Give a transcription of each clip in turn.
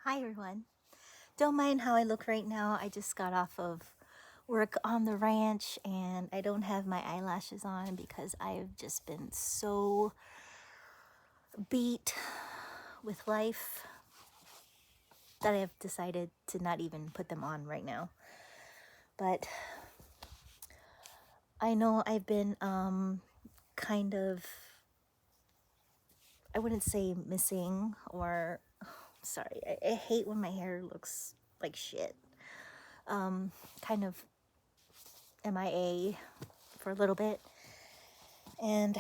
Hi everyone. Don't mind how I look right now. I just got off of work on the ranch and I don't have my eyelashes on because I've just been so beat with life that I have decided to not even put them on right now. But I know I've been kind of, I wouldn't say missing or sorry, I hate when my hair looks like shit. Kind of MIA for a little bit. And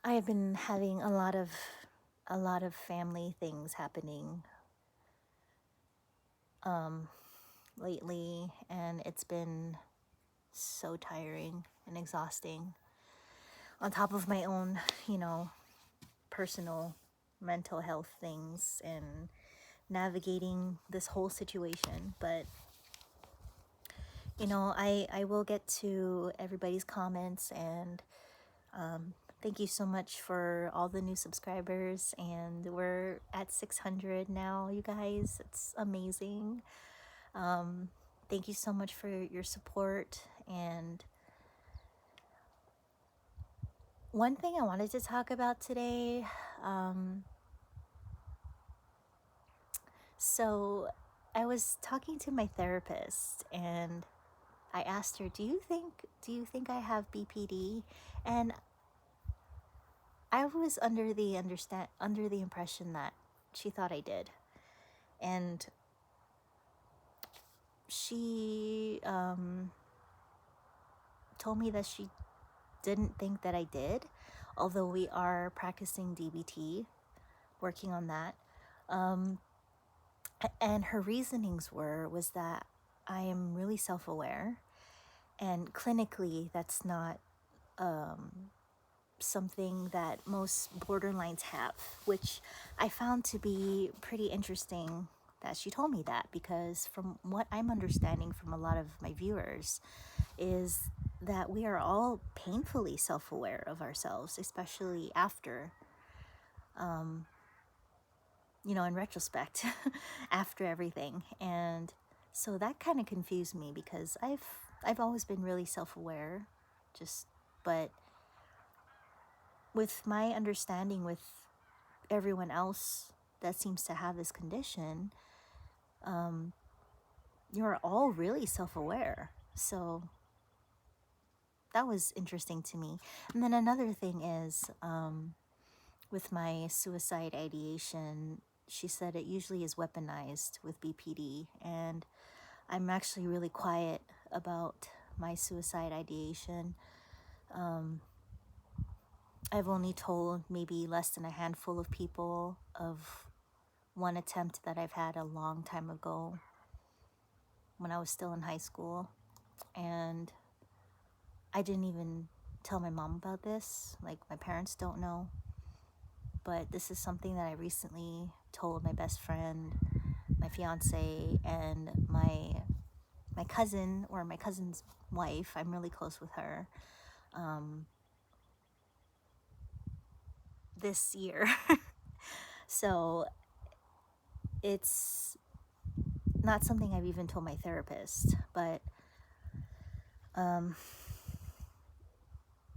I have been having a lot of family things happening lately, and it's been so tiring and exhausting. On top of my own, personal mental health things and navigating this whole situation. But I will get to everybody's comments and thank you so much for all the new subscribers, and we're at 600 now, you guys. It's amazing. Thank you so much for your support. And one thing I wanted to talk about today, so I was talking to my therapist and I asked her, "Do you think I have BPD?" And I was under the impression that she thought I did. And she told me that she didn't think that I did, although we are practicing DBT, working on that. And her reasonings was that I am really self-aware, and clinically that's not something that most borderlines have, which I found to be pretty interesting that she told me that, because from what I'm understanding from a lot of my viewers is that we are all painfully self-aware of ourselves, especially after, in retrospect, after everything. And so that kind of confused me because I've always been really self-aware, but with my understanding with everyone else that seems to have this condition, you're all really self-aware. So that was interesting to me. And then another thing is, with my suicide ideation, she said it usually is weaponized with BPD, and I'm actually really quiet about my suicide ideation. I've only told maybe less than a handful of people of one attempt that I've had a long time ago when I was still in high school. And I didn't even tell my mom about this. Like, my parents don't know. But this is something that I recently told my best friend, my fiance, and my cousin, or my cousin's wife. I'm really close with her. This year. So it's not something I've even told my therapist, but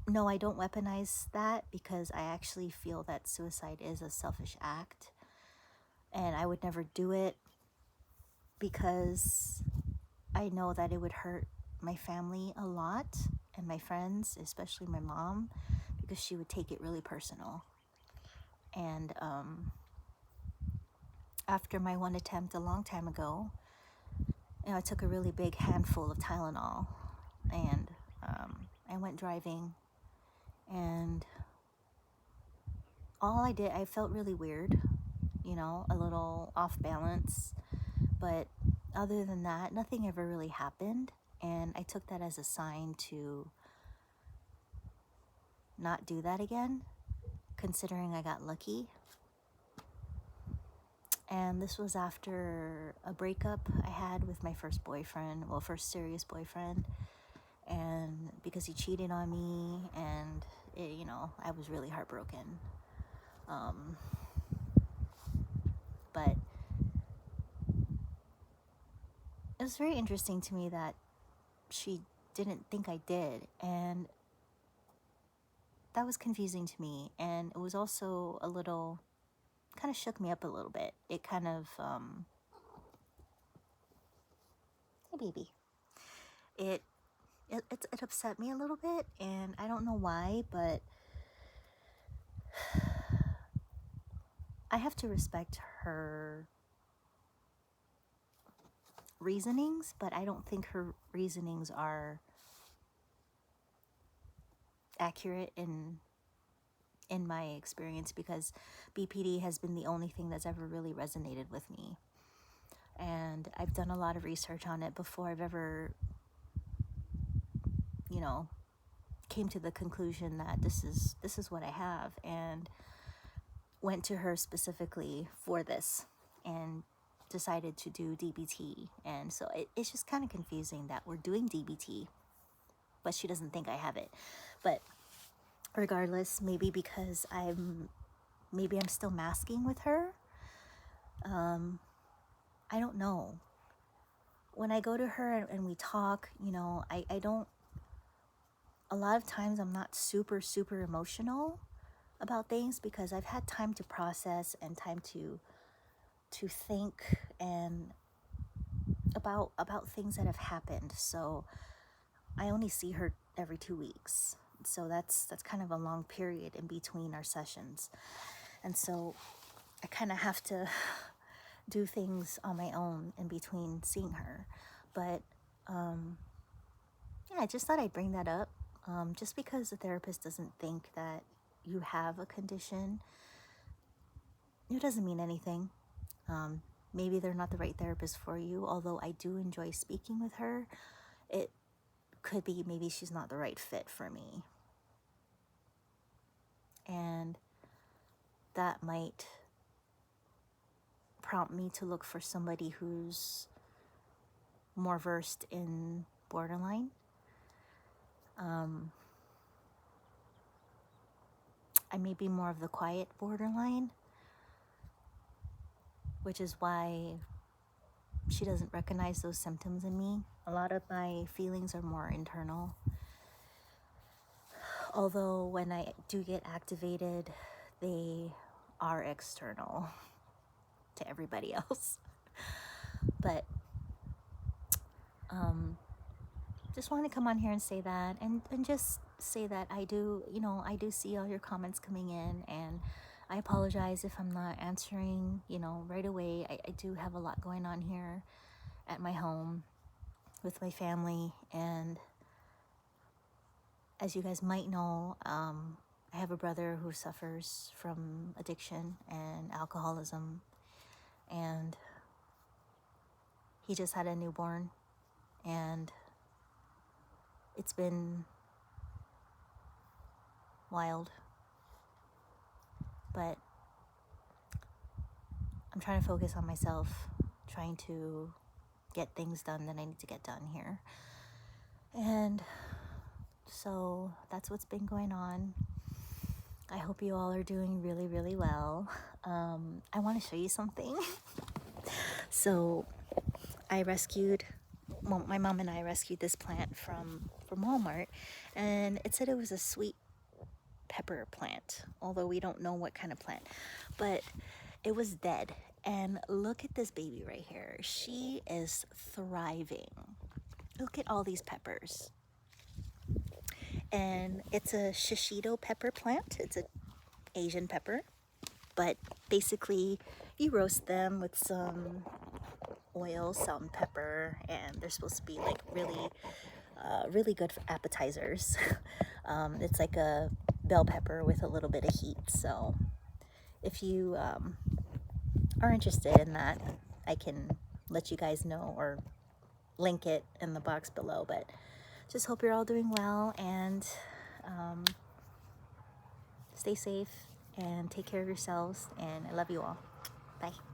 no, I don't weaponize that because I actually feel that suicide is a selfish act, and I would never do it because I know that it would hurt my family a lot and my friends, especially my mom, because she would take it really personal. And after my one attempt a long time ago, I took a really big handful of Tylenol, and I went driving, and all I did, I felt really weird, a little off balance, but other than that, nothing ever really happened, and I took that as a sign to not do that again, considering I got lucky. And this was after a breakup I had with my first serious boyfriend, and because he cheated on me, and I was really heartbroken. But it was very interesting to me that she didn't think I did, and that was confusing to me. And it was also a little, kind of shook me up a little bit. It kind of hey baby, it it upset me a little bit, and I don't know why, but I have to respect her reasonings, but I don't think her reasonings are accurate in my experience, because BPD has been the only thing that's ever really resonated with me. And I've done a lot of research on it before I've ever, you know, came to the conclusion that this is what I have, and went to her specifically for this and decided to do DBT. And so it's just kind of confusing that we're doing DBT, but she doesn't think I have it. But regardless, maybe because I'm still masking with her. I don't know. When I go to her and we talk, you know, I don't, a lot of times I'm not super emotional about things, because I've had time to process and time to think and about things that have happened. So I only see her every 2 weeks. So that's kind of a long period in between our sessions. And so I kind of have to do things on my own in between seeing her. But yeah, I just thought I'd bring that up. Just because the therapist doesn't think that you have a condition, it doesn't mean anything. Maybe they're not the right therapist for you, although I do enjoy speaking with her. It could be maybe she's not the right fit for me. And that might prompt me to look for somebody who's more versed in borderline. I may be more of the quiet borderline, which is why she doesn't recognize those symptoms in me. A lot of my feelings are more internal. Although when I do get activated, they are external to everybody else. But just wanted to come on here and say that, and just say that I do see all your comments coming in, and I apologize if I'm not answering, right away. I do have a lot going on here at my home with my family, and as you guys might know, I have a brother who suffers from addiction and alcoholism, and he just had a newborn, and it's been wild. But I'm trying to focus on myself, trying to get things done that I need to get done here. And so that's what's been going on. I hope you all are doing really, really well. I want to show you something. So my mom and I rescued this plant from Walmart, and it said it was a sweet pepper plant, although we don't know what kind of plant, but it was dead. And look at this baby right here. She is thriving. Look at all these peppers. And it's a shishito pepper plant. It's an Asian pepper, but basically you roast them with some oil, salt, and pepper, and they're supposed to be like really good for appetizers. It's like a bell pepper with a little bit of heat. So if you are interested in that, I can let you guys know or link it in the box below. But just hope you're all doing well, and stay safe and take care of yourselves, and I love you all. Bye.